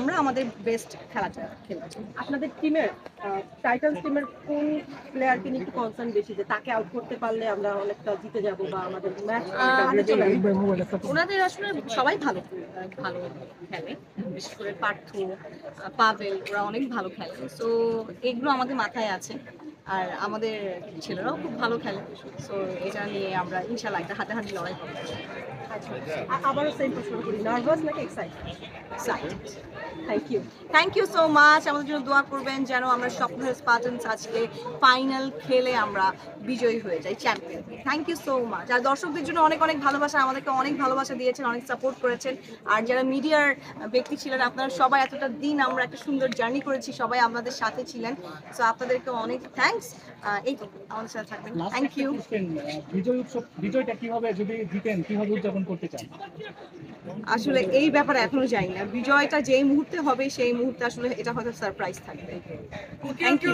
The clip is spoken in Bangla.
আমরা আমাদের বেস্ট খেলাটা খেলেছি। আপনাদের টিমের টাইটান্স টিমের কোন প্লেয়ারকে নিয়ে একটু কনসার্ন বেশি যে তাকে আউট করতে পারলে আমরা অনেকটা জিতে যাব বা আমাদের ম্যাচ হাতে চলে আসবে? ওনাদের আসলে সবাই ভালো ভালো খেলে, বিশেষ করে পার্থ, পাভেল, ওরা অনেক ভালো খেলে। সো এগুলো আমাদের মাথায় আছে। আর আমাদের ছেলেরাও খুব ভালো খেলে। সো এটা নিয়ে আমরা ইনশাল্লাহ একটা হাতাহাতি লড়াই করবো। আচ্ছা, আবারও সেম প্রশ্ন করি, নার্ভাস নাকি excited? Excited. Thank you. Thank you so much. আমাদের জন্য দোয়া করবেন যেন আমরা স্বপ্নের স্পার্টানস আজকে ফাইনাল খেলে আমরা বিজয়ী হয়ে যাই, champion. Thank you so much. আর দর্শকদের জন্য অনেক অনেক ভালোবাসা, আমাদেরকে অনেক ভালোবাসা দিয়েছেন, অনেক সাপোর্ট করেছেন। আর যারা মিডিয়ার ব্যক্তি ছিলেন, আপনারা সবাই এতটা দিন আমরা একটা সুন্দর জার্নি করেছি, সবাই আমাদের সাথে ছিলেন। সো আপনাদেরকে অনেক থ্যাঙ্কস। এই তো আমাদের সাথে থাকবেন। Thank you. বিজয়টা কিভাবে যদি জিতেন কিভাবে উদযাপন করতে চান? আসলে এই ব্যাপারে এখনো জানি না। বিজয়টা যেই মুহূর্তে হবে সেই মুহূর্তে আসলে এটা হয়তো সারপ্রাইজ থাকবে। Thank you.